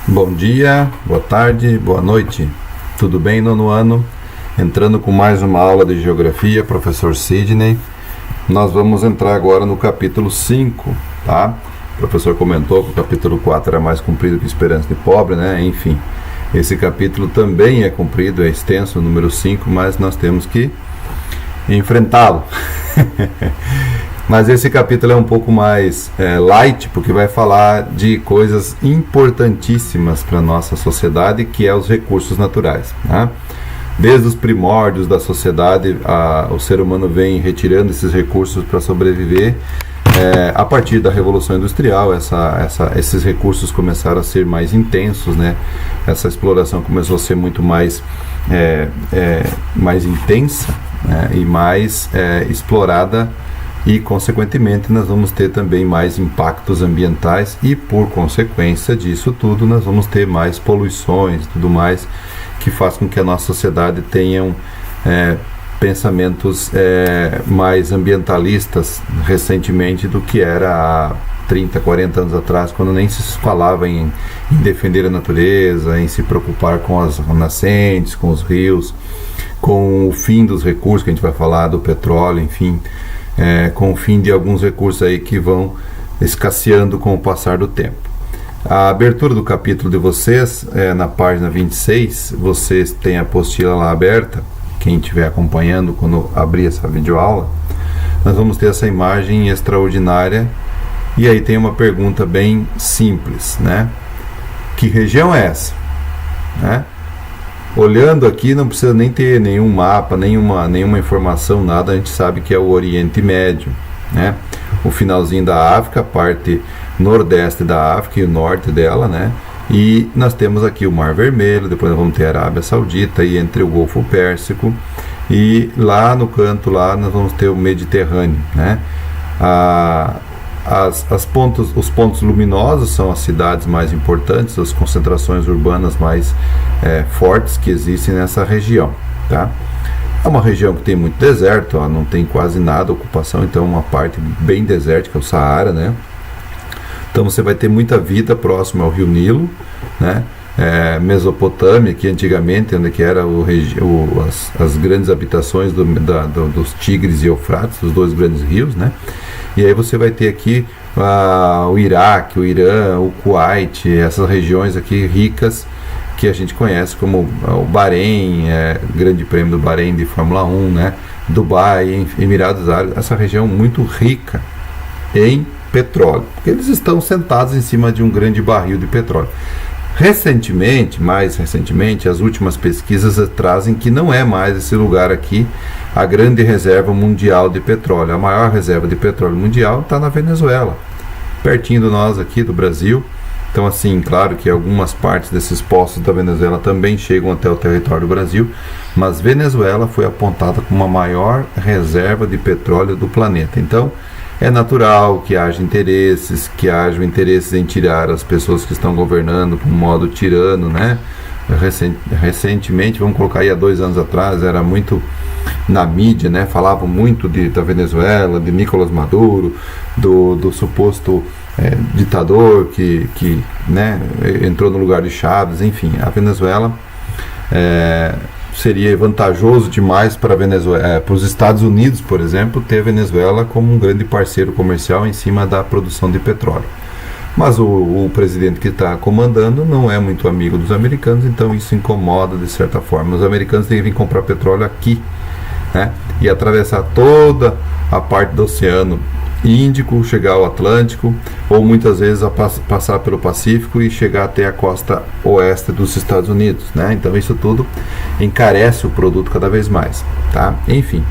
Bom dia, boa tarde, boa noite. Tudo bem, nono ano? Entrando com mais uma aula de Geografia, professor Sidney. Nós vamos entrar agora no capítulo 5, tá? O professor comentou que o capítulo 4 era mais comprido que Esperança de Pobre, né? Enfim, esse capítulo também é comprido, é extenso, o número 5, mas nós temos que enfrentá-lo. Mas esse capítulo é um pouco mais light, porque vai falar de coisas importantíssimas para a nossa sociedade, que é os recursos naturais, né? Desde os primórdios da sociedade, o ser humano vem retirando esses recursos para sobreviver. A partir da Revolução Industrial, esses recursos começaram a ser mais intensos, né? Essa exploração começou a ser muito mais intensa, né? E mais explorada, e consequentemente nós vamos ter também mais impactos ambientais e por consequência disso tudo nós vamos ter mais poluições e tudo mais, que faz com que a nossa sociedade tenha pensamentos mais ambientalistas recentemente do que era há 30, 40 anos atrás, quando nem se falava em defender a natureza, em se preocupar com as nascentes, com os rios, com o fim dos recursos, que a gente vai falar do petróleo, enfim, com o fim de alguns recursos aí que vão escasseando com o passar do tempo. A abertura do capítulo de vocês, na página 26, vocês têm a apostila lá aberta. Quem estiver acompanhando quando abrir essa videoaula, nós vamos ter essa imagem extraordinária. E aí tem uma pergunta bem simples, né? Que região é essa? Né? Olhando aqui, não precisa nem ter nenhum mapa, nenhuma informação, nada. A gente sabe que é o Oriente Médio, né? O finalzinho da África, a parte nordeste da África e o norte dela, né? E nós temos aqui o Mar Vermelho, depois nós vamos ter a Arábia Saudita e entre o Golfo Pérsico, e lá no canto lá nós vamos ter o Mediterrâneo, né? Os pontos luminosos são as cidades mais importantes, as concentrações urbanas mais fortes que existem nessa região, tá? É uma região que tem muito deserto, não tem quase nada ocupação, então é uma parte bem desértica, o Saara, né? Então você vai ter muita vida próxima ao Rio Nilo, né? Mesopotâmia, que antigamente, onde que era as grandes habitações dos Tigres e Eufrates, os dois grandes rios, né? E aí você vai ter aqui o Iraque, o Irã, o Kuwait, essas regiões aqui ricas que a gente conhece como o Bahrein, Grande Prêmio do Bahrein de Fórmula 1, né? Dubai, Emirados Árabes, essa região muito rica em petróleo, porque eles estão sentados em cima de um grande barril de petróleo. Mais recentemente, as últimas pesquisas trazem que não é mais esse lugar aqui a grande reserva mundial de petróleo. A maior reserva de petróleo mundial está na Venezuela, pertinho de nós aqui do Brasil. Então, assim, claro que algumas partes desses poços da Venezuela também chegam até o território do Brasil, mas Venezuela foi apontada como a maior reserva de petróleo do planeta. Então, é natural que haja interesses em tirar as pessoas que estão governando com um modo tirano, né? Recentemente, vamos colocar aí há 2 anos atrás, era muito na mídia, né? Falavam muito da Venezuela, de Nicolás Maduro, do suposto ditador que né, entrou no lugar de Chávez, enfim. A Venezuela seria vantajoso demais para os Estados Unidos, por exemplo, ter a Venezuela como um grande parceiro comercial em cima da produção de petróleo. Mas o presidente que está comandando não é muito amigo dos americanos, então isso incomoda de certa forma. Os americanos têm que vir comprar petróleo aqui, né? E atravessar toda a parte do Oceano Índico, chegar ao Atlântico, ou muitas vezes passar pelo Pacífico e chegar até a costa oeste dos Estados Unidos, né? Então isso tudo encarece o produto cada vez mais, tá? Enfim.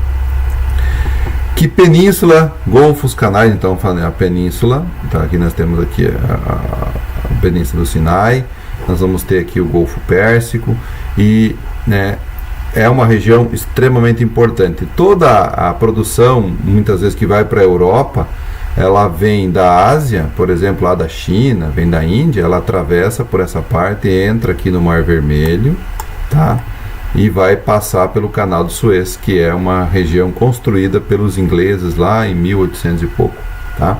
Que península, golfos, canais, então falando a península, tá? Aqui nós temos aqui a península do Sinai, nós vamos ter aqui o Golfo Pérsico e, né, é uma região extremamente importante. Toda a produção, muitas vezes que vai para a Europa, ela vem da Ásia, por exemplo, lá da China, vem da Índia, ela atravessa por essa parte, entra aqui no Mar Vermelho, tá? E vai passar pelo Canal do Suez, que é uma região construída pelos ingleses lá em 1800 e pouco, tá?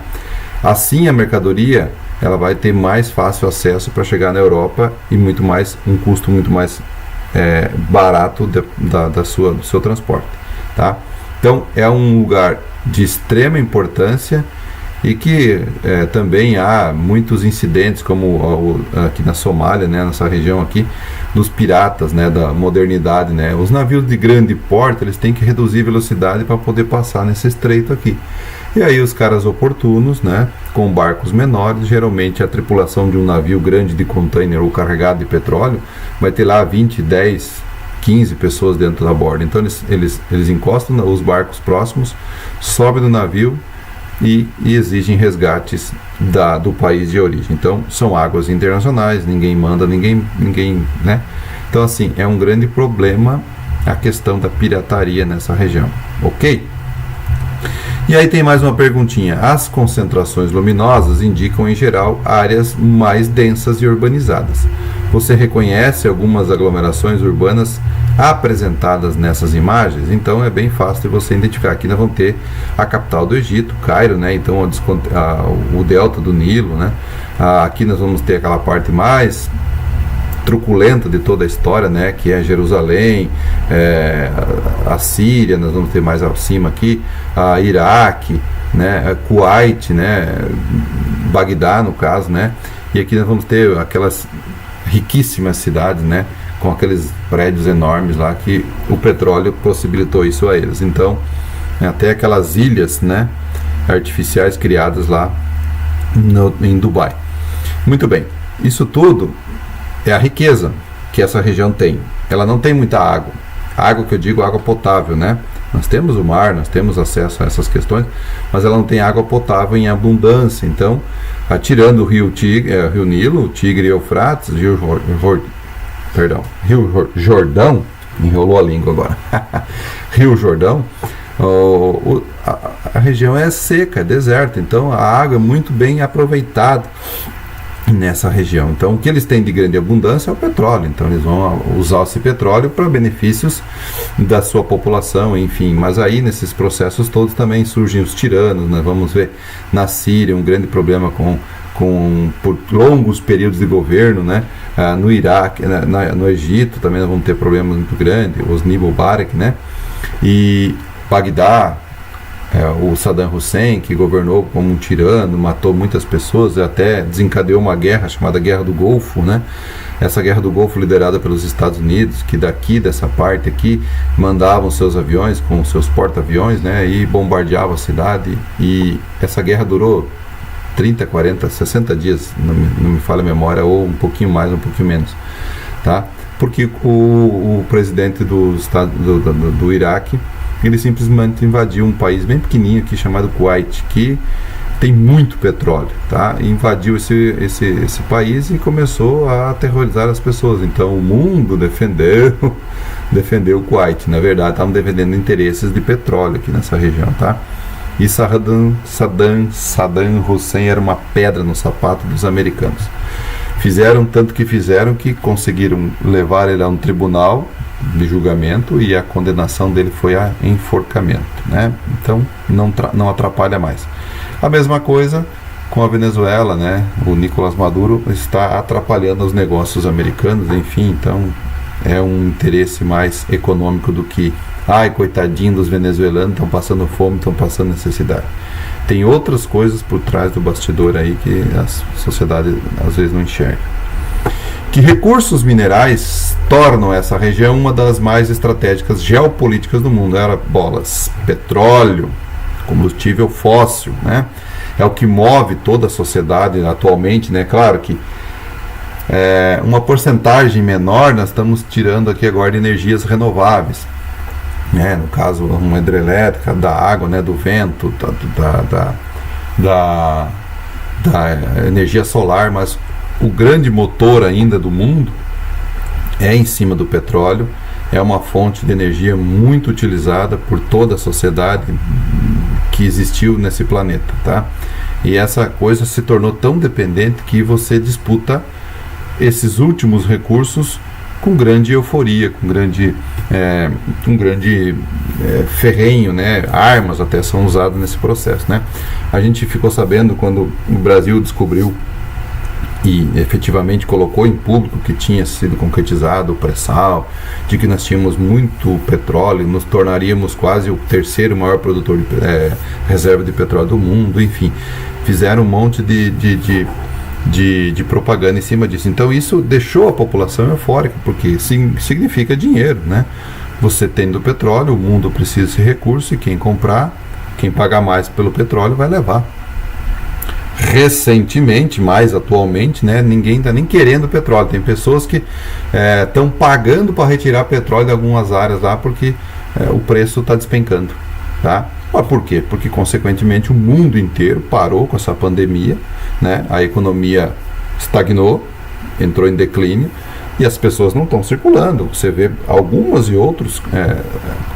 Assim a mercadoria ela vai ter mais fácil acesso para chegar na Europa e muito mais, um custo muito mais barato do seu transporte, tá? Então é um lugar de extrema importância e que também há muitos incidentes, como aqui na Somália, né, nessa região aqui, dos piratas, né, da modernidade, né? Os navios de grande porte, eles têm que reduzir velocidade para poder passar nesse estreito aqui. E aí os caras oportunos, né, com barcos menores, geralmente a tripulação de um navio grande de container ou carregado de petróleo, vai ter lá 20, 10, 15 pessoas dentro da borda. Então eles encostam os barcos próximos, sobem no navio e exigem resgates do país de origem. Então são águas internacionais, ninguém manda, ninguém, né? Então assim, é um grande problema a questão da pirataria nessa região, ok? E aí tem mais uma perguntinha. As concentrações luminosas indicam em geral áreas mais densas e urbanizadas. Você reconhece algumas aglomerações urbanas apresentadas nessas imagens? Então é bem fácil de você identificar. Aqui nós vamos ter a capital do Egito, Cairo, né? Então o delta do Nilo, né? Aqui nós vamos ter aquela parte mais truculenta de toda a história, né, que é Jerusalém, a Síria, nós vamos ter mais acima aqui, a Iraque, né, Kuwait, né, Bagdá no caso, né, e aqui nós vamos ter aquelas riquíssimas cidades, né, com aqueles prédios enormes lá que o petróleo possibilitou isso a eles. Então, até aquelas ilhas, né, artificiais criadas lá em Dubai. Muito bem, isso tudo é a riqueza que essa região tem. Ela não tem muita água. Água que eu digo, água potável, né? Nós temos o mar, nós temos acesso a essas questões, mas ela não tem água potável em abundância. Então, tirando o rio Nilo, o Tigre e Eufrates, Rio Jordão, enrolou a língua agora. Rio Jordão, a região é seca, é deserta, então a água é muito bem aproveitada nessa região. Então o que eles têm de grande abundância é o petróleo, então eles vão usar esse petróleo para benefícios da sua população, enfim. Mas aí nesses processos todos também surgem os tiranos, né? Vamos ver na Síria um grande problema por longos períodos de governo, né? No Iraque, no Egito também nós vamos ter problemas muito grandes, Hosni Mubarak, né? E Bagdá, o Saddam Hussein, que governou como um tirano, matou muitas pessoas, até desencadeou uma guerra chamada Guerra do Golfo, né? Essa Guerra do Golfo liderada pelos Estados Unidos, que dessa parte aqui, mandavam seus aviões com seus porta-aviões, né? E bombardeavam a cidade, e essa guerra durou 30, 40, 60 dias, não me falha a memória, ou um pouquinho mais, um pouquinho menos, tá? Porque o presidente do Iraque, ele simplesmente invadiu um país bem pequenininho aqui chamado Kuwait, que tem muito petróleo, tá? E invadiu esse país e começou a aterrorizar as pessoas. Então o mundo defendeu o Kuwait. Na verdade, estavam defendendo interesses de petróleo aqui nessa região, tá? E Saddam Hussein era uma pedra no sapato dos americanos. Fizeram que conseguiram levar ele a um tribunal de julgamento e a condenação dele foi a enforcamento, né? Então não atrapalha mais. A mesma coisa com a Venezuela, né? O Nicolás Maduro está atrapalhando os negócios americanos, enfim, então é um interesse mais econômico do que coitadinho dos venezuelanos, estão passando fome, estão passando necessidade. Tem outras coisas por trás do bastidor aí que a sociedade às vezes não enxerga. Que recursos minerais tornam essa região uma das mais estratégicas geopolíticas do mundo? Era bolas, petróleo, combustível fóssil, né? É o que move toda a sociedade atualmente, né? Claro que uma porcentagem menor nós estamos tirando aqui agora de energias renováveis, né? No caso, uma hidrelétrica, da água, né? Do vento, da energia solar, mas o grande motor ainda do mundo é em cima do petróleo, é uma fonte de energia muito utilizada por toda a sociedade que existiu nesse planeta, tá? E essa coisa se tornou tão dependente que você disputa esses últimos recursos com grande euforia, com grande ferrenho, né? Armas até são usadas nesse processo, né? A gente ficou sabendo quando o Brasil descobriu e efetivamente colocou em público que tinha sido concretizado o pré-sal, de que nós tínhamos muito petróleo, nos tornaríamos quase o terceiro maior produtor de reserva de petróleo do mundo, enfim, fizeram um monte de propaganda em cima disso. Então isso deixou a população eufórica, porque significa dinheiro, né? Você tendo petróleo, o mundo precisa desse recurso, e quem comprar, quem pagar mais pelo petróleo vai levar. Recentemente, mais atualmente, né, ninguém está nem querendo petróleo. Tem pessoas que estão pagando para retirar petróleo de algumas áreas lá, porque o preço está despencando, tá? Mas por quê? Porque consequentemente o mundo inteiro parou com essa pandemia, né? A economia estagnou, entrou em declínio, e as pessoas não estão circulando. Você vê algumas e outros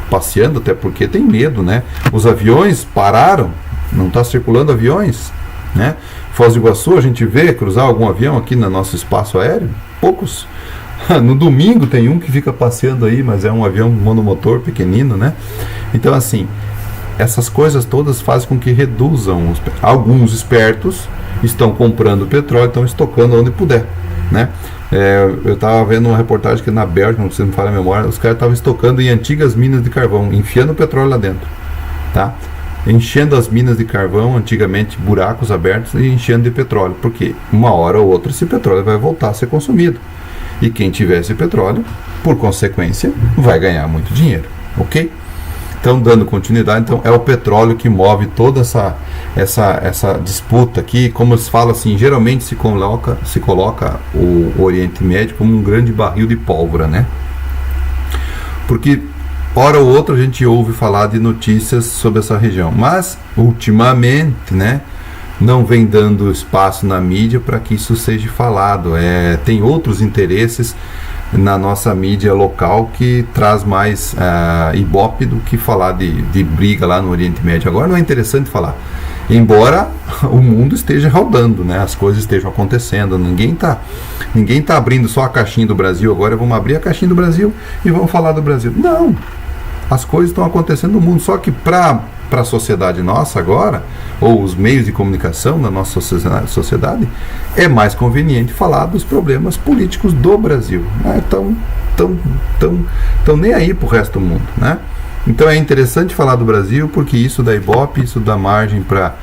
passeando, até porque tem medo, né? Os aviões pararam, não está circulando aviões, né? Foz do Iguaçu, a gente vê cruzar algum avião aqui no nosso espaço aéreo? Poucos. No domingo tem um que fica passeando aí, mas é um avião monomotor pequenino, né? Então, assim, essas coisas todas fazem com que reduzam. Alguns espertos estão comprando petróleo, estão estocando onde puder, né? Eu estava vendo uma reportagem que na Bélgica, não sei se me falha a memória, os caras estavam estocando em antigas minas de carvão, enfiando o petróleo lá dentro, tá? Enchendo as minas de carvão, antigamente buracos abertos, e enchendo de petróleo, porque uma hora ou outra esse petróleo vai voltar a ser consumido, e quem tiver esse petróleo, por consequência, vai ganhar muito dinheiro, ok? Então, dando continuidade, então, é o petróleo que move toda essa disputa aqui. Como se fala assim, geralmente se coloca o Oriente Médio como um grande barril de pólvora, né? Porque hora ou outra a gente ouve falar de notícias sobre essa região, mas ultimamente, né, não vem dando espaço na mídia para que isso seja falado. Tem outros interesses na nossa mídia local que traz mais ibope do que falar de briga lá no Oriente Médio. Agora não é interessante falar, embora o mundo esteja rodando, né, as coisas estejam acontecendo. Ninguém tá abrindo só a caixinha do Brasil. Agora vamos abrir a caixinha do Brasil e vamos falar do Brasil. Não, as coisas estão acontecendo no mundo, só que para a sociedade nossa agora, ou os meios de comunicação da nossa sociedade, é mais conveniente falar dos problemas políticos do Brasil. Estão nem aí para o resto do mundo, né? Então é interessante falar do Brasil, porque isso dá ibope, isso dá margem para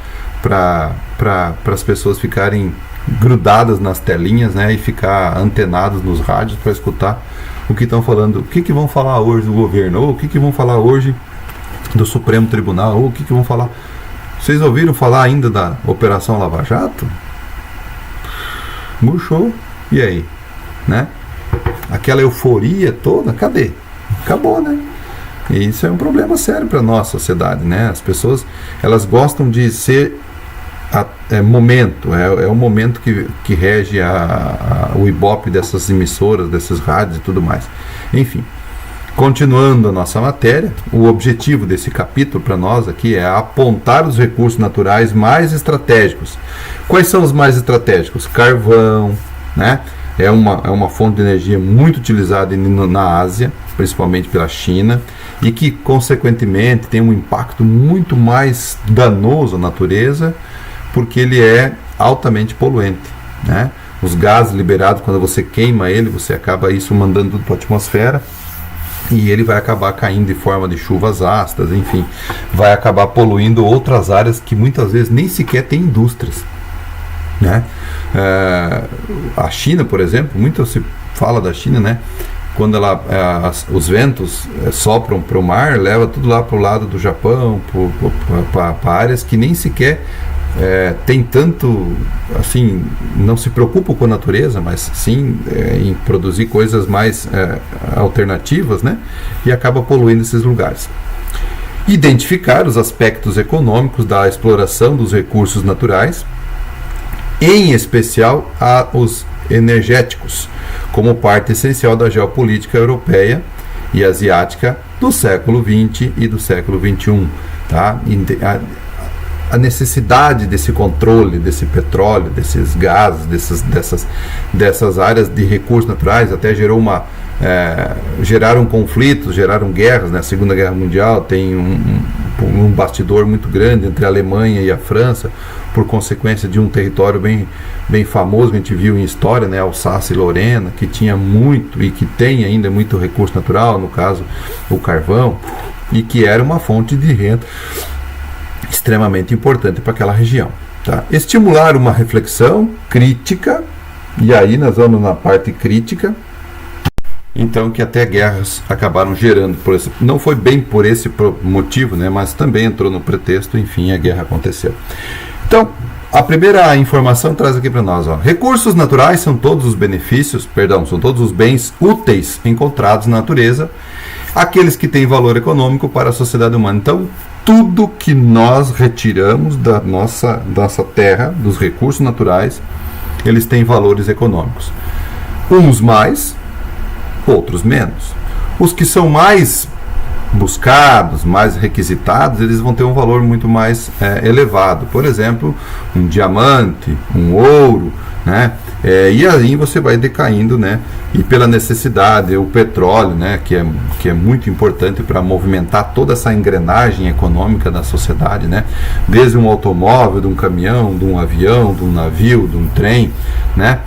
as pessoas ficarem grudadas nas telinhas, né, e ficar antenados nos rádios para escutar o que estão falando. O que vão falar hoje do governo, ou o que vão falar hoje do Supremo Tribunal, ou o que vão falar. Vocês ouviram falar ainda da Operação Lava Jato? Murchou. E aí? Né? Aquela euforia toda, cadê? Acabou, né? E isso é um problema sério para a nossa sociedade, né? As pessoas, elas gostam de ser momento, é o momento que rege o ibope dessas emissoras, dessas rádios e tudo mais. Enfim, continuando a nossa matéria, o objetivo desse capítulo para nós aqui é apontar os recursos naturais mais estratégicos. Quais são os mais estratégicos? Carvão, né? É uma fonte de energia muito utilizada na Ásia, principalmente pela China, e que, consequentemente, tem um impacto muito mais danoso à natureza, porque ele é altamente poluente, né? Os gases liberados, quando você queima ele, você acaba isso mandando tudo para a atmosfera, e ele vai acabar caindo de forma de chuvas ácidas, enfim, vai acabar poluindo outras áreas que muitas vezes nem sequer tem indústrias, né? A China, por exemplo, muito se fala da China, né? Quando os ventos sopram para o mar, leva tudo lá para o lado do Japão, para áreas que nem sequer tem tanto, assim, não se preocupam com a natureza, mas sim em produzir coisas mais alternativas, né? E acaba poluindo esses lugares. Identificar os aspectos econômicos da exploração dos recursos naturais, em especial os energéticos, como parte essencial da geopolítica europeia e asiática do século XX e do século XXI, tá? A necessidade desse controle desse petróleo, desses gases, dessas áreas de recursos naturais, até geraram conflitos, geraram guerras, né? A Segunda Guerra Mundial tem um bastidor muito grande entre a Alemanha e a França, por consequência de um território bem famoso que a gente viu em história, né, Alsácia e Lorena, que tinha muito e que tem ainda muito recurso natural, no caso o carvão, e que era uma fonte de renda extremamente importante para aquela região. Tá? Estimular uma reflexão crítica, e aí nós vamos na parte crítica, então que até guerras acabaram gerando, não foi bem por esse motivo, né, mas também entrou no pretexto, enfim, a guerra aconteceu. Então, a primeira informação traz aqui para nós, ó, recursos naturais são todos os são todos os bens úteis encontrados na natureza, aqueles que têm valor econômico para a sociedade humana. Então, tudo que nós retiramos da nossa terra, dos recursos naturais, eles têm valores econômicos. Uns mais, outros menos. Os que são mais buscados, mais requisitados, eles vão ter um valor muito mais elevado. Por exemplo, um diamante, um ouro, né? E aí você vai decaindo, né? E pela necessidade, o petróleo, né? Que é muito importante para movimentar toda essa engrenagem econômica da sociedade, né? Desde um automóvel, de um caminhão, de um avião, de um navio, de um trem, né?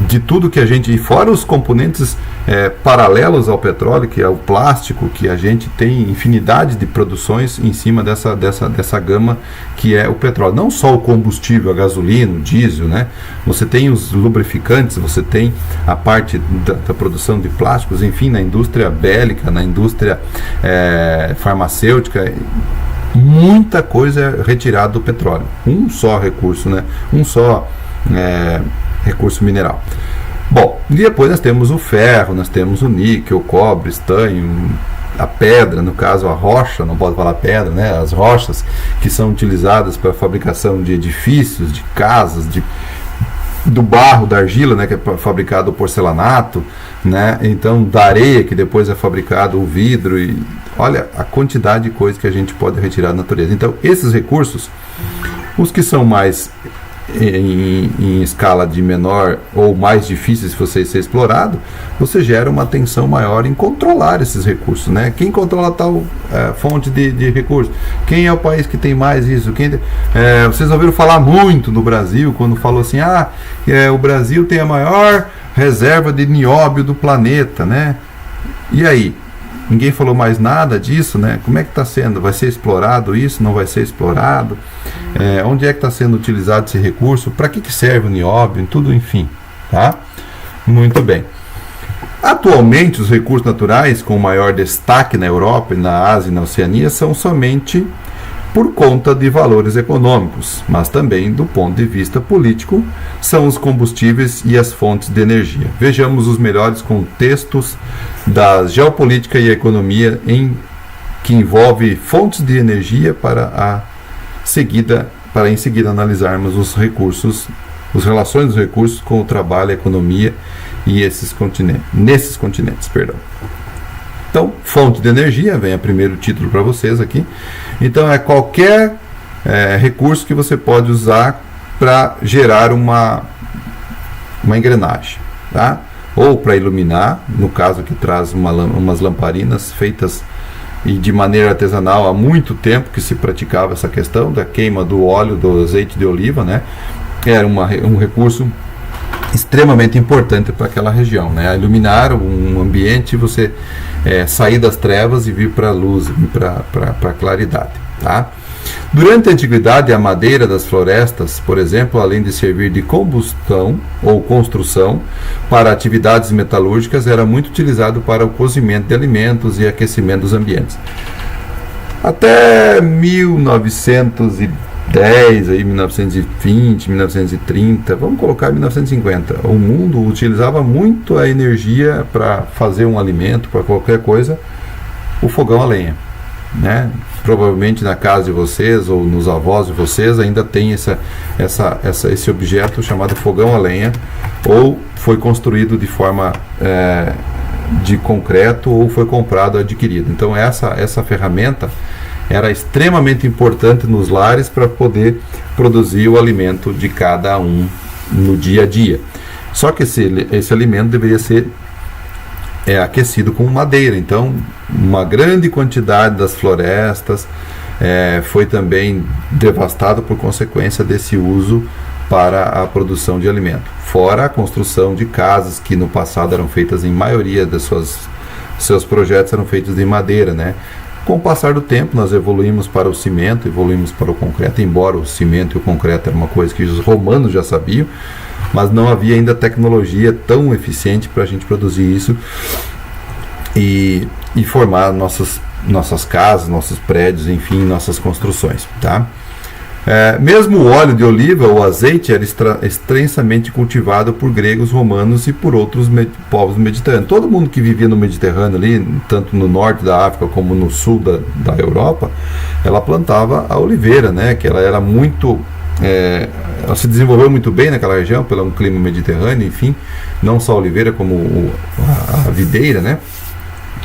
De tudo que a gente, fora os componentes paralelos ao petróleo, que é o plástico, que a gente tem infinidade de produções em cima dessa gama que é o petróleo. Não só o combustível, a gasolina, o diesel, né? Você tem os lubrificantes, você tem a parte da produção de plásticos, enfim, na indústria bélica, na indústria farmacêutica, muita coisa é retirada do petróleo. Um só recurso, né? Um só recurso mineral. Bom, e depois nós temos o ferro, nós temos o níquel, o cobre, estanho, a pedra, no caso a rocha, não pode falar pedra, né? As rochas que são utilizadas para a fabricação de edifícios, de casas, do barro, da argila, né? Que é fabricado o porcelanato, né? Então da areia, que depois é fabricado o vidro, e olha a quantidade de coisas que a gente pode retirar da natureza. Então esses recursos, os que são mais em escala de menor ou mais difíceis de você ser explorado, você gera uma atenção maior em controlar esses recursos, né? Quem controla tal fonte de recursos? Quem é o país que tem mais isso? Vocês ouviram falar muito no Brasil, quando falou assim, o Brasil tem a maior reserva de nióbio do planeta, né? E aí? Ninguém falou mais nada disso, né? Como é que está sendo? Vai ser explorado isso? Não vai ser explorado? Onde é que está sendo utilizado esse recurso? Para que serve o nióbio? Tudo, enfim, tá? Muito bem. Atualmente, os recursos naturais com maior destaque na Europa, na Ásia e na Oceania são somente por conta de valores econômicos, mas também do ponto de vista político, são os combustíveis e as fontes de energia. Vejamos os melhores contextos da geopolítica e economia que envolve fontes de energia para em seguida analisarmos os recursos, as relações dos recursos com o trabalho, a economia e nesses continentes. Então, fonte de energia, vem o primeiro título para vocês aqui. Então, é qualquer recurso que você pode usar para gerar uma engrenagem, tá? Ou para iluminar, no caso que traz umas lamparinas feitas e de maneira artesanal há muito tempo que se praticava essa questão da queima do óleo, do azeite de oliva, né? Era um recurso extremamente importante para aquela região, né? Iluminar um ambiente, você sair das trevas e vir para a luz, vir para a claridade, tá? Durante a antiguidade, a madeira das florestas, por exemplo, além de servir de combustão ou construção para atividades metalúrgicas, era muito utilizado para o cozimento de alimentos e aquecimento dos ambientes. Até 1910, aí 1920, 1930, vamos colocar 1950, o mundo utilizava muito a energia para fazer um alimento, para qualquer coisa, o fogão a lenha, né? Provavelmente na casa de vocês ou nos avós de vocês ainda tem esse objeto chamado fogão a lenha, ou foi construído de forma de concreto ou foi comprado, adquirido. Então essa ferramenta era extremamente importante nos lares para poder produzir o alimento de cada um no dia a dia. Só que esse alimento deveria ser aquecido com madeira. Então, uma grande quantidade das florestas foi também devastado por consequência desse uso para a produção de alimento. Fora a construção de casas que no passado eram feitas, em maioria dos seus projetos eram feitos de madeira, né? Com o passar do tempo, nós evoluímos para o cimento, evoluímos para o concreto, embora o cimento e o concreto era uma coisa que os romanos já sabiam, mas não havia ainda tecnologia tão eficiente para a gente produzir isso e formar nossas casas, nossos prédios, enfim, nossas construções, tá? Mesmo o óleo de oliva, o azeite, era extensamente cultivado por gregos, romanos e por outros povos mediterrâneos. Todo mundo que vivia no Mediterrâneo ali, tanto no norte da África como no sul da Europa, ela plantava a oliveira, né? Que ela era muito... ela se desenvolveu muito bem naquela região, pelo clima mediterrâneo, enfim, não só a oliveira como a videira, né?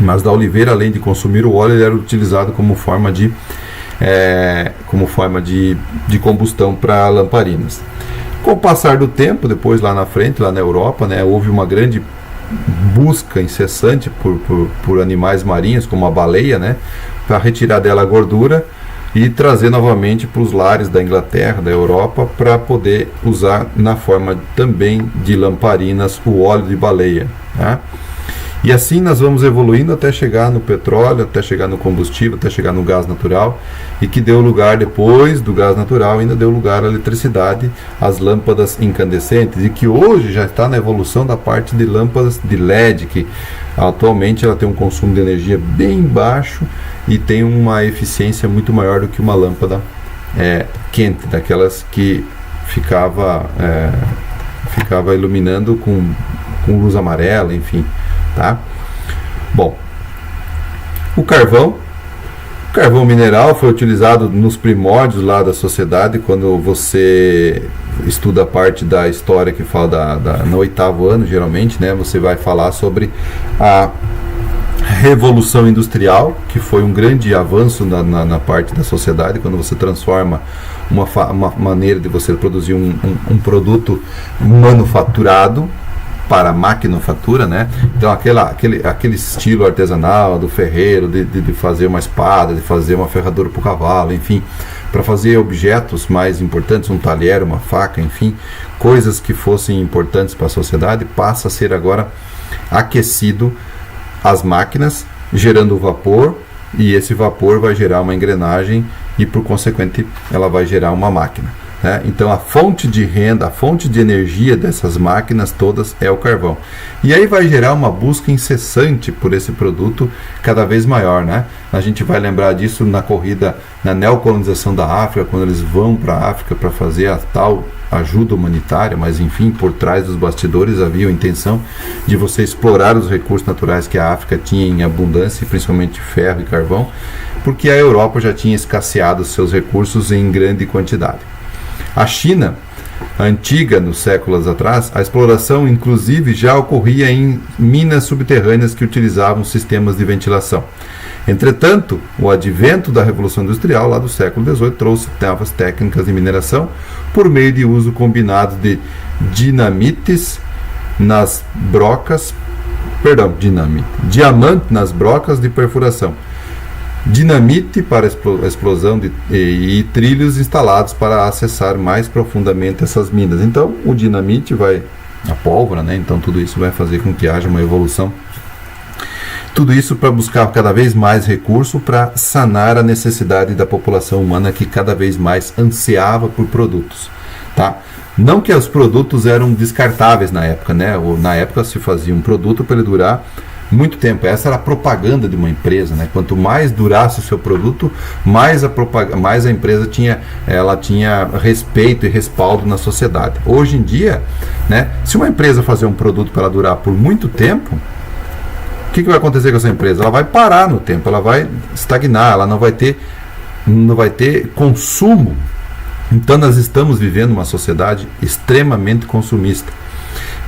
Mas da oliveira, além de consumir o óleo, ele era utilizado como forma de combustão para lamparinas. Com o passar do tempo, depois lá na frente, lá na Europa, né, houve uma grande busca incessante por animais marinhos, como a baleia, né, para retirar dela a gordura e trazer novamente para os lares da Inglaterra, da Europa, para poder usar na forma também de lamparinas o óleo de baleia, né? E assim nós vamos evoluindo até chegar no petróleo, até chegar no combustível, até chegar no gás natural, e que deu lugar, depois do gás natural, ainda deu lugar à eletricidade, às lâmpadas incandescentes, e que hoje já está na evolução da parte de lâmpadas de LED, que atualmente ela tem um consumo de energia bem baixo e tem uma eficiência muito maior do que uma lâmpada quente, daquelas que ficava iluminando com luz amarela, enfim. Tá? Bom, o carvão mineral foi utilizado nos primórdios lá da sociedade. Quando você estuda a parte da história que fala no 8º ano, geralmente, né, você vai falar sobre a Revolução Industrial, que foi um grande avanço na parte da sociedade, quando você transforma uma maneira de você produzir um produto manufaturado para a maquinofatura, né? Então aquele estilo artesanal do ferreiro, de fazer uma espada, de fazer uma ferradura para o cavalo, enfim, para fazer objetos mais importantes, um talher, uma faca, enfim, coisas que fossem importantes para a sociedade, passa a ser agora aquecido as máquinas, gerando vapor, e esse vapor vai gerar uma engrenagem e, por consequente, ela vai gerar uma máquina. Então a fonte de renda, a fonte de energia dessas máquinas todas é o carvão. E aí vai gerar uma busca incessante por esse produto cada vez maior, né? A gente vai lembrar disso na corrida, na neocolonização da África, quando eles vão para a África para fazer a tal ajuda humanitária, mas enfim, por trás dos bastidores havia a intenção de você explorar os recursos naturais que a África tinha em abundância, principalmente ferro e carvão, porque a Europa já tinha escasseado seus recursos em grande quantidade. A China, antiga, nos séculos atrás, a exploração inclusive já ocorria em minas subterrâneas que utilizavam sistemas de ventilação. Entretanto, o advento da Revolução Industrial, lá do século XVIII, trouxe novas técnicas de mineração por meio de uso combinado de diamante nas brocas de perfuração, dinamite para explosão e trilhos instalados para acessar mais profundamente essas minas. Então, o dinamite a pólvora, né? Então tudo isso vai fazer com que haja uma evolução. Tudo isso para buscar cada vez mais recurso para sanar a necessidade da população humana, que cada vez mais ansiava por produtos, tá? Não que os produtos eram descartáveis na época, né? Na época se fazia um produto para ele durar muito tempo. Essa era a propaganda de uma empresa, né? Quanto mais durasse o seu produto, mais a empresa tinha respeito e respaldo na sociedade. Hoje em dia, né, se uma empresa fazer um produto para durar por muito tempo, o que vai acontecer com essa empresa? Ela vai parar no tempo, ela vai estagnar, ela não vai ter consumo. Então nós estamos vivendo uma sociedade extremamente consumista,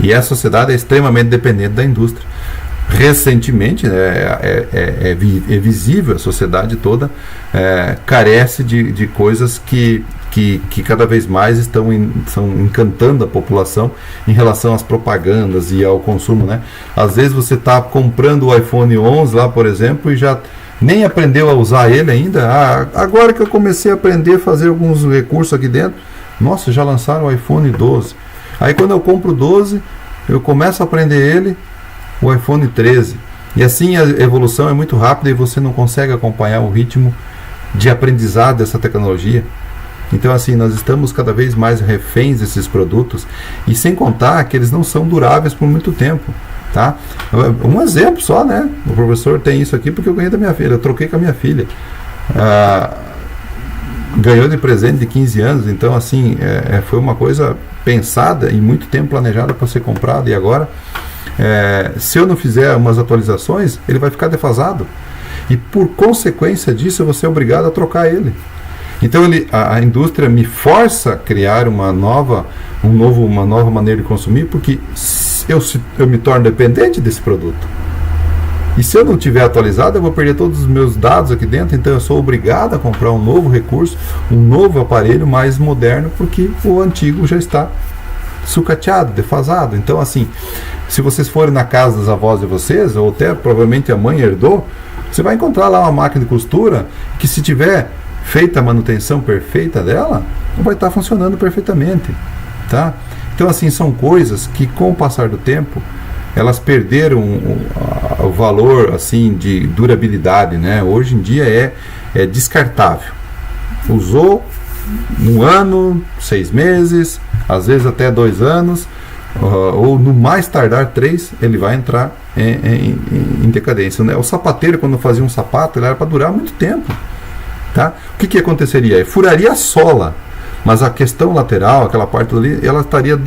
e essa sociedade é extremamente dependente da indústria. Recentemente, é visível, a sociedade toda carece de coisas que cada vez mais estão encantando a população em relação às propagandas e ao consumo, né? Às vezes você está comprando o iPhone 11 lá, por exemplo, e já nem aprendeu a usar ele ainda. Agora que eu comecei a aprender a fazer alguns recursos aqui dentro, nossa, já lançaram o iPhone 12. Aí quando eu compro o 12, eu começo a aprender ele, o iPhone 13. E assim a evolução é muito rápida e você não consegue acompanhar o ritmo de aprendizado dessa tecnologia. Então assim, nós estamos cada vez mais reféns desses produtos, e sem contar que eles não são duráveis por muito tempo, tá? Um exemplo só, né? O professor tem isso aqui porque eu ganhei da minha filha, eu troquei com a minha filha. Ganhou de presente de 15 anos, então assim, foi uma coisa pensada e muito tempo planejada para ser comprada, e agora, se eu não fizer umas atualizações, ele vai ficar defasado, e por consequência disso eu vou ser obrigado a trocar ele. Então a indústria me força a criar uma nova maneira de consumir, porque eu me torno dependente desse produto. E se eu não tiver atualizado, eu vou perder todos os meus dados aqui dentro, então eu sou obrigado a comprar um novo recurso, um novo aparelho mais moderno, porque o antigo já está sucateado, defasado. Então assim, se vocês forem na casa das avós de vocês, ou até provavelmente a mãe herdou, você vai encontrar lá uma máquina de costura que, se tiver feita a manutenção perfeita dela, vai estar funcionando perfeitamente, tá? Então assim, são coisas que com o passar do tempo elas perderam o valor assim de durabilidade, né? Hoje em dia é descartável. Usou um ano, 6 meses, às vezes até 2 anos, ou no mais tardar 3, ele vai entrar em decadência, né? O sapateiro, quando fazia um sapato, ele era para durar muito tempo, tá? O que aconteceria? Furaria a sola, mas a questão lateral, aquela parte ali, ela estaria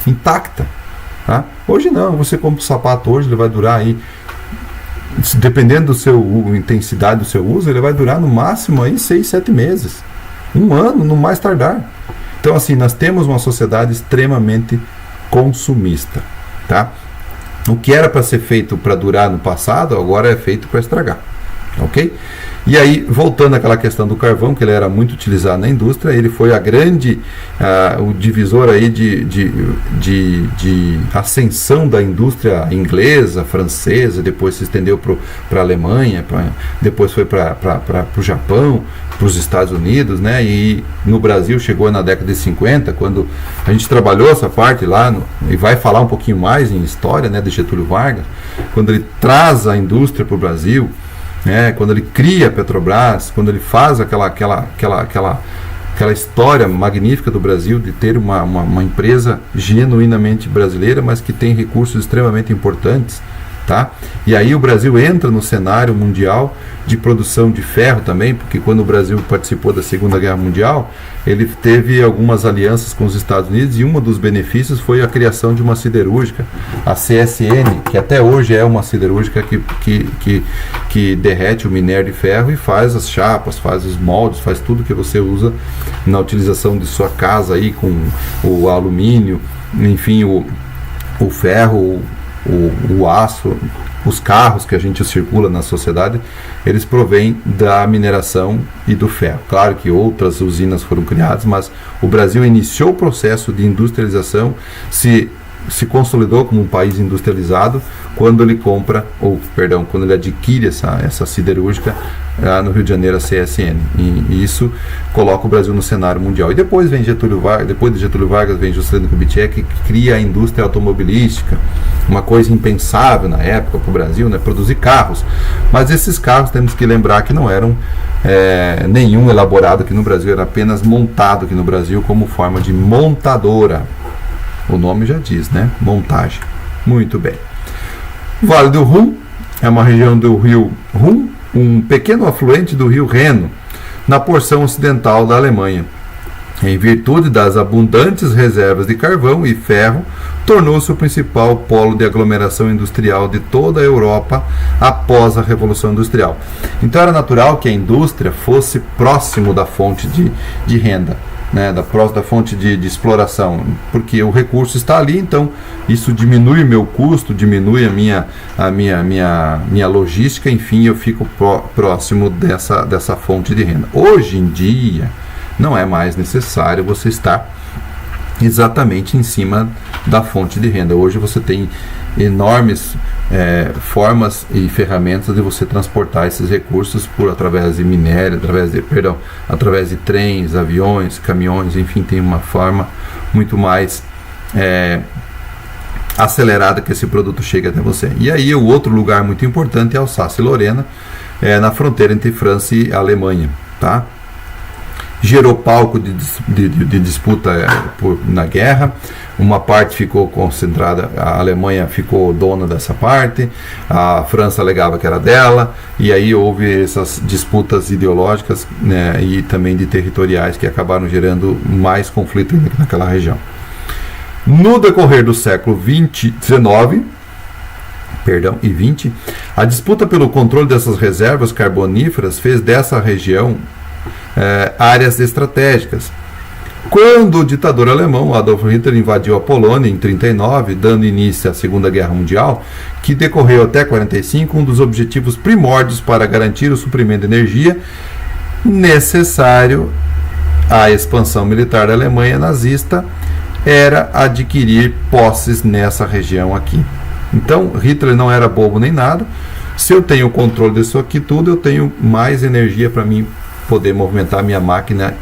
intacta, tá? Hoje não, você compra o sapato hoje, ele vai durar aí, dependendo da intensidade do seu uso, ele vai durar no máximo aí 6, 7 meses, 1 ano no mais tardar. Então assim, nós temos uma sociedade extremamente consumista, tá? O que era para ser feito para durar no passado, agora é feito para estragar, ok? E aí, voltando àquela questão do carvão, que ele era muito utilizado na indústria, ele foi o divisor aí de ascensão da indústria inglesa, francesa, depois se estendeu para a Alemanha, depois foi para o Japão, para os Estados Unidos, né? E no Brasil chegou na década de 50, quando a gente trabalhou essa parte lá, e vai falar um pouquinho mais em história, né, de Getúlio Vargas, quando ele traz a indústria para o Brasil, quando ele cria a Petrobras, quando ele faz aquela história magnífica do Brasil de ter uma empresa genuinamente brasileira, mas que tem recursos extremamente importantes, tá? E aí o Brasil entra no cenário mundial de produção de ferro também, porque quando o Brasil participou da Segunda Guerra Mundial, ele teve algumas alianças com os Estados Unidos, e um dos benefícios foi a criação de uma siderúrgica, a CSN, que até hoje é uma siderúrgica que derrete o minério de ferro e faz as chapas, faz os moldes, faz tudo que você usa na utilização de sua casa aí, com o alumínio, enfim, o ferro, o aço. Os carros que a gente circula na sociedade, eles provêm da mineração e do ferro. Claro que outras usinas foram criadas, mas o Brasil iniciou o processo de industrialização, se consolidou como um país industrializado quando ele quando ele adquire essa siderúrgica no Rio de Janeiro, a CSN. E isso coloca o Brasil no cenário mundial. E depois vem depois de Getúlio Vargas vem Juscelino Kubitschek, que cria a indústria automobilística, uma coisa impensável na época para o Brasil, né? Produzir carros. Mas esses carros, temos que lembrar que não eram nenhum elaborado aqui no Brasil, era apenas montado aqui no Brasil como forma de montadora. O nome já diz, né? Montagem. Muito bem. O Vale do Rum é uma região do rio Rum, um pequeno afluente do rio Reno, na porção ocidental da Alemanha. Em virtude das abundantes reservas de carvão e ferro, tornou-se o principal polo de aglomeração industrial de toda a Europa após a Revolução Industrial. Então era natural que a indústria fosse próximo da fonte de renda, né, da fonte de exploração, porque o recurso está ali, então isso diminui o meu custo, diminui a minha logística, enfim, eu fico próximo dessa fonte de renda. Hoje em dia, não é mais necessário você estar exatamente em cima da fonte de renda. Hoje você tem enormes formas e ferramentas de você transportar esses recursos através de minério, através de trens, aviões, caminhões, enfim, tem uma forma muito mais acelerada que esse produto chegue até você. E aí o outro lugar muito importante é Alsácia e Lorena, na fronteira entre França e Alemanha, tá? Gerou palco de disputa na guerra. Uma parte ficou concentrada, a Alemanha ficou dona dessa parte, a França alegava que era dela, e aí houve essas disputas ideológicas, né, e também de territoriais que acabaram gerando mais conflito naquela região. No decorrer do século XIX e XX, a disputa pelo controle dessas reservas carboníferas fez dessa região áreas estratégicas. Quando o ditador alemão Adolf Hitler invadiu a Polônia em 1939, dando início à Segunda Guerra Mundial, que decorreu até 1945, um dos objetivos primórdios para garantir o suprimento de energia necessário à expansão militar da Alemanha nazista era adquirir posses nessa região aqui. Então, Hitler não era bobo nem nada. Se eu tenho o controle disso aqui tudo, eu tenho mais energia para mim poder movimentar minha máquina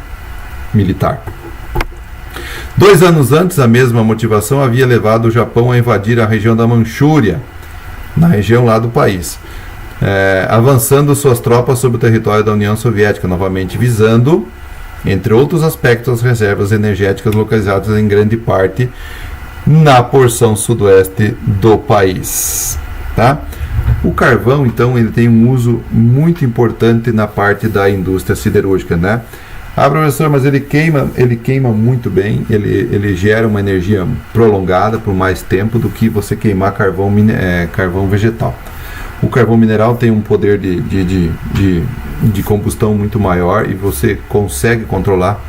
militar. 2 anos antes, a mesma motivação havia levado o Japão a invadir a região da Manchúria, na região lá do país, avançando suas tropas sobre o território da União Soviética, novamente visando, entre outros aspectos, as reservas energéticas localizadas em grande parte na porção sudoeste do país, tá? O carvão, então, ele tem um uso muito importante na parte da indústria siderúrgica, né? Ah, professor, mas ele queima muito bem, ele gera uma energia prolongada por mais tempo do que você queimar carvão vegetal. O carvão mineral tem um poder de combustão muito maior e você consegue controlar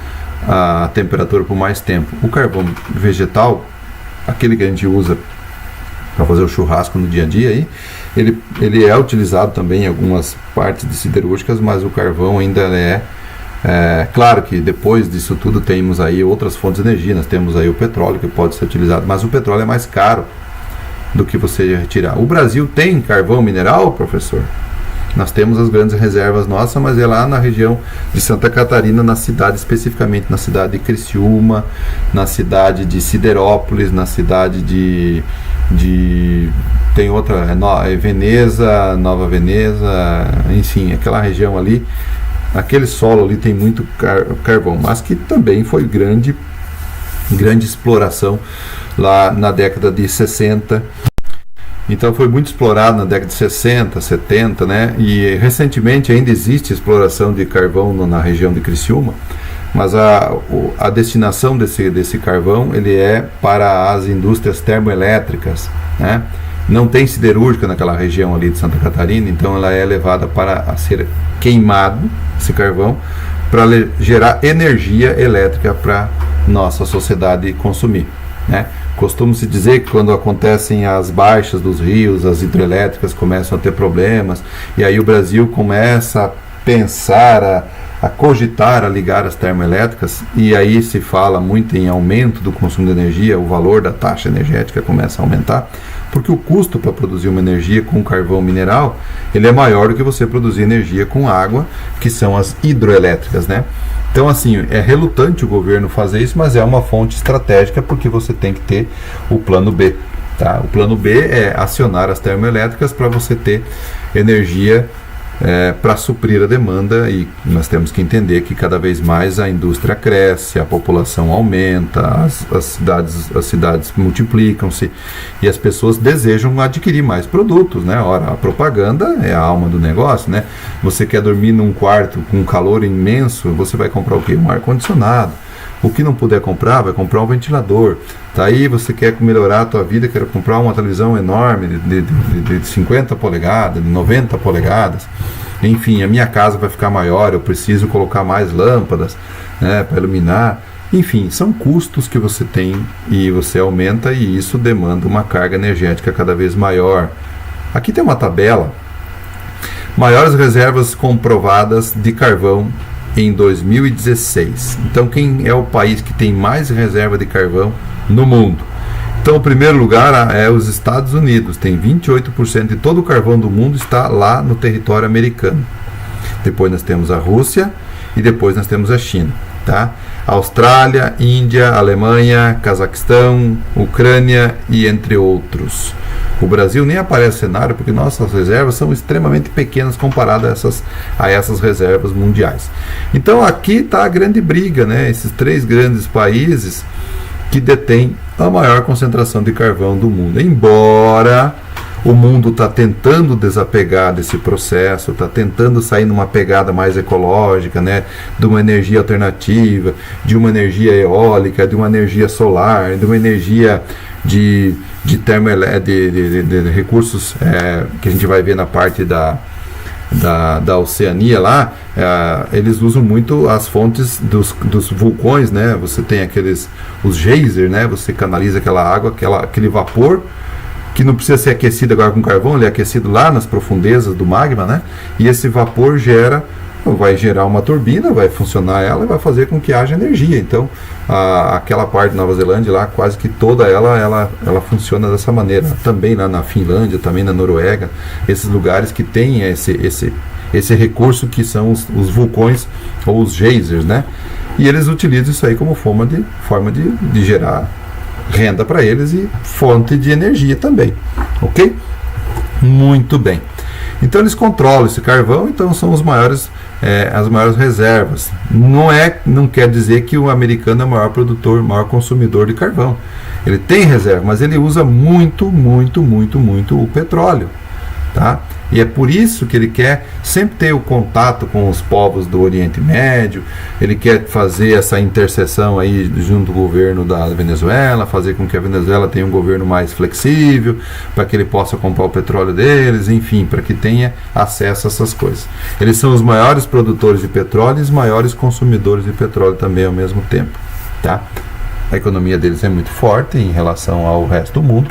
a temperatura por mais tempo. O carvão vegetal, aquele que a gente usa para fazer o churrasco no dia a dia, aí, ele é utilizado também em algumas partes de siderúrgicas, mas o carvão ainda claro que depois disso tudo temos aí outras fontes de energia, nós temos aí o petróleo que pode ser utilizado, mas o petróleo é mais caro do que você retirar. O Brasil tem carvão mineral, professor? Nós temos as grandes reservas nossas, mas é lá na região de Santa Catarina, na cidade, especificamente na cidade de Criciúma, na cidade de Siderópolis, na cidade tem outra, Veneza, Nova Veneza, enfim, aquela região ali, aquele solo ali tem muito carvão, mas que também foi grande exploração lá na década de 60. Então foi muito explorado na década de 60, 70, né? E recentemente ainda existe exploração de carvão na região de Criciúma, mas a destinação desse carvão ele é para as indústrias termoelétricas, né? Não tem siderúrgica naquela região ali de Santa Catarina, então ela é levada para ser queimado, esse carvão, para gerar energia elétrica para nossa sociedade consumir, né? Costuma-se dizer que quando acontecem as baixas dos rios, as hidrelétricas começam a ter problemas, e aí o Brasil começa a pensar, a cogitar a ligar as termoelétricas, e aí se fala muito em aumento do consumo de energia, o valor da taxa energética começa a aumentar, porque o custo para produzir uma energia com carvão mineral, ele é maior do que você produzir energia com água, que são as hidroelétricas, né? Então, assim, é relutante o governo fazer isso, mas é uma fonte estratégica porque você tem que ter o plano B, tá? O plano B é acionar as termoelétricas para você ter energia para suprir a demanda, e nós temos que entender que cada vez mais a indústria cresce, a população aumenta, as cidades multiplicam-se e as pessoas desejam adquirir mais produtos, né? Ora, a propaganda é a alma do negócio, né? Você quer dormir num quarto com um calor imenso, você vai comprar o quê? Um ar-condicionado. O que não puder comprar, vai comprar um ventilador. Tá aí, você quer melhorar a tua vida, quer comprar uma televisão enorme de 50 polegadas, de 90 polegadas. Enfim, a minha casa vai ficar maior, eu preciso colocar mais lâmpadas, né, para iluminar. Enfim, são custos que você tem e você aumenta, e isso demanda uma carga energética cada vez maior. Aqui tem uma tabela. Maiores reservas comprovadas de carvão em 2016. Então, quem é o país que tem mais reserva de carvão no mundo? Então, o primeiro lugar é os Estados Unidos, tem 28% de todo o carvão do mundo está lá no território americano. Depois nós temos a Rússia e depois nós temos a China, tá? Austrália, Índia, Alemanha, Cazaquistão, Ucrânia e entre outros. O Brasil nem aparece no cenário porque nossas reservas são extremamente pequenas comparadas a essas reservas mundiais. Então aqui está a grande briga, né? Esses três grandes países que detêm a maior concentração de carvão do mundo. Embora o mundo está tentando desapegar desse processo, está tentando sair numa pegada mais ecológica, né, de uma energia alternativa, de uma energia eólica, de uma energia solar, de uma energia de recursos que a gente vai ver na parte da Oceania lá. Eles usam muito as fontes dos vulcões, né? Você tem os geysers, né? Você canaliza aquela água, aquele vapor que não precisa ser aquecido agora com carvão, ele é aquecido lá nas profundezas do magma, né? E esse vapor vai gerar uma turbina, vai funcionar ela e vai fazer com que haja energia. Então, aquela parte da Nova Zelândia lá, quase que toda ela funciona dessa maneira. Também lá na Finlândia, também na Noruega, esses lugares que têm esse recurso que são os vulcões ou os geysers, né? E eles utilizam isso aí como forma de gerar renda para eles e fonte de energia também, ok? Muito bem. Então eles controlam esse carvão, então são as maiores reservas. Não quer dizer que o americano é o maior produtor, maior consumidor de carvão. Ele tem reserva, mas ele usa muito o petróleo, tá? E é por isso que ele quer sempre ter o contato com os povos do Oriente Médio. Ele quer fazer essa interseção aí junto ao governo da Venezuela, fazer com que a Venezuela tenha um governo mais flexível, para que ele possa comprar o petróleo deles, enfim, para que tenha acesso a essas coisas. Eles são os maiores produtores de petróleo e os maiores consumidores de petróleo também ao mesmo tempo, tá? A economia deles é muito forte em relação ao resto do mundo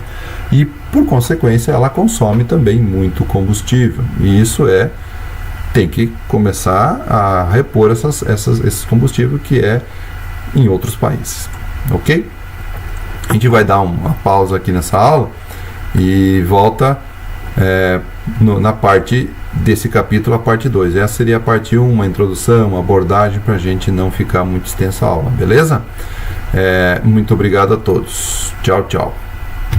e, por consequência, ela consome também muito combustível. E isso tem que começar a repor esses combustíveis que é em outros países. Ok? A gente vai dar uma pausa aqui nessa aula e volta na parte desse capítulo, a parte 2. Essa seria a parte 1, uma introdução, uma abordagem para a gente não ficar muito extensa a aula, beleza? Muito obrigado a todos. Tchau, tchau.